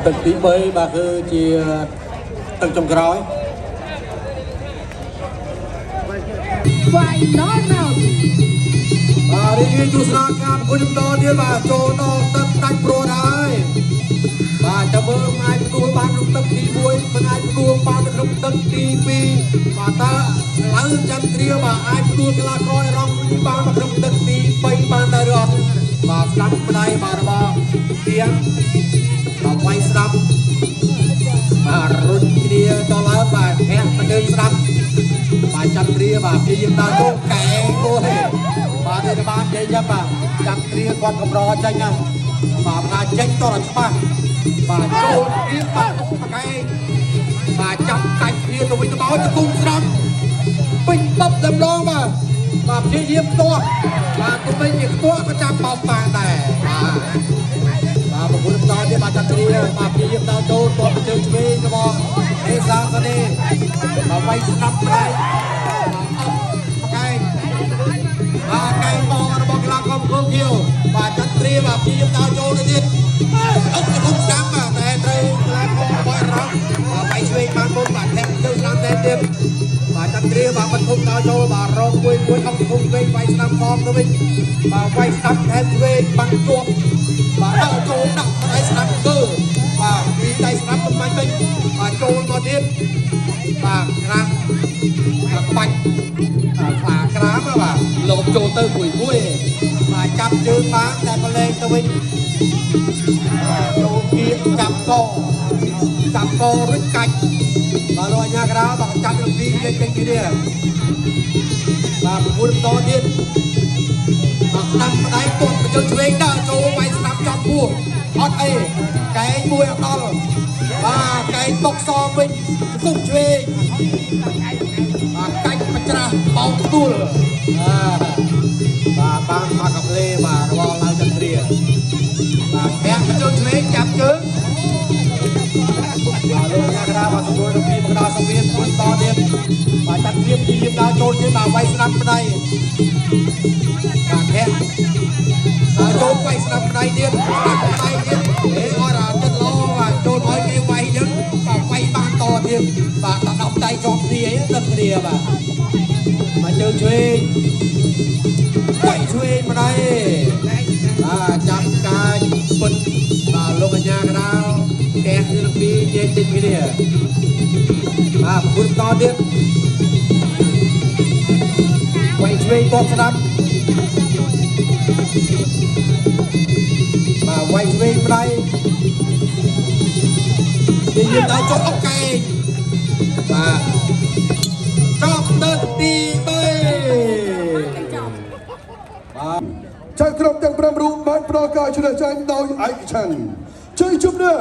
ទឹកទី3បាទគឺជាទឹកចុងក្រោយបាទរីកទស្សនាការប្រគំតទៀតបាទចូលដល់ទឹកដាច់ព្រួតហើយបាទចាំមើលអាចទទួលបានក្នុងទឹកទី1មិនអាចទទួលបាននៅក្នុងទឹកទី2បាទតើឡើងចាំត្រៀមបាទអាចទទួលកីឡាកររងបាននៅក្នុងទឹកទី3បានដែរឬអត់បាទស្ដាប់ផ្នែកបាទរបស់ទៀងបាទវាយស្ដាប់បាទរុញគ្នាដល់ឡើងបាទធាក់ទៅស្ដាប់បាទចាំត្រៀមបាទព្យាយាមដើរចូលកែគោទេបាទនេះបាននិយាយបាទចាំត្រៀមគាត់កម្រចេញណាបាទថាចេញតរច្បាស់បាទចូលព្រៀបបាទកែបាទចាប់កាច់គ្នាទៅវិញទៅមកទៅគុំស្ដាប់ពេញបបតែម្ដងបាទព្យាយាមផ្ទាស់បាទទៅវិញជាផ្ទាស់ក៏ចាប់បោកបានដែរបាទប្រពន្ធតទៀតបាទចាំត្រៀមបាទព្យាយាមដើរចូលទាត់ទៅជើងឆ្វេងទៅមកទេសាសនីបាទវាយស្ដាប់ដែរកែបាទកែបងរបស់កីឡាករគោលគៀវបាទចាំត្រៀមបាទព្យាយាមដើរចូលទៅទៀតអត់ទៅគុំស្ដាប់បាទតែត្រូវកីឡាកររបស់រ៉ាប់បាទវាយឆ្វេងបានមុនបាទធាក់ទៅស្ដាប់តែទៀតបាទចាំត្រៀមបាទបិទគុំដើរចូលបាទរងមួយអត់ទៅគុំឆ្វេងវាយស្ដាប់ផងទៅវិញបាទវាយស្ដាប់ថែមឆ្វេងបាំងជាប់បាទដើរចូលដាក់ដៃស្ដាប់គឺបាទពីដៃស្ដាប់ទៅបាញ់វិញបាទចូលមកទៀតបាទក្រាស់ក្បាច់ខ្លាក្រាមបាទលោកចូលទៅមួយបាទចាប់ជើងបានតែក៏លេងទៅវិញចូលគៀកចាប់ករុញកាច់បាទលោកអញ្ញាក្រៅបាទចាប់ទៅពីលេងចេញពីនេះបាទប្រពន្ធតទៀតបាទស្ដាប់ផ្ដៃទាត់បញ្ចូលឆ្វេងដើរចូលវាយស្ដាប់ចាប់ពោះអត់អីកែងមួយអត់ដល់បាទកែងបុកសងវិញគុំឆ្វេងបាទកាច់បច្រាស់បោកទួលបាទបានមកកាប់លេបាទរបស់ឡើងចន្ទ្រាបាទធាក់បញ្ចូលឆ្វេងចាប់ជើងបាទលោកអ្នកក្រៅបាទស្រួលទៅពីមកដល់សង្វៀនពុនតទៀតបាទចាត់ព្រៀបទីយាមដើរចូលទៀតបាទវាយស្ដាប់ផ្ដៃបាទធាក់ដើរចូលវាយស្ដាប់ផ្ដៃទៀតស្ដាប់ផ្ដៃទៀតអេអរចិត្តលោបាទចូលឲ្យគេវាយចឹងបាទវាយបានតទៀតបាទដល់ដៃជាប់គ្នាដឹងគ្នាបាទមកជើងឆ្វេងវាយឆ្វេងម្ដាយបាទចាប់កាយពុតបាទលោកអញ្ញាកដៅផ្ទះគឺនឹងពីនិយាយតិចគ្នាបាទពុតតទៀតវាយឆ្វេងគាត់ស្ដាប់បាទវាយឆ្វេងម្ដាយនិយាយដល់ចុះអុកកែងបាទចប់ទឹកទី3បាទចៅក្រុមទាំង5រូបបានប្រកាសឈ្នះចាញ់ដោយឯកច្ឆន្ទជ័យជំនះ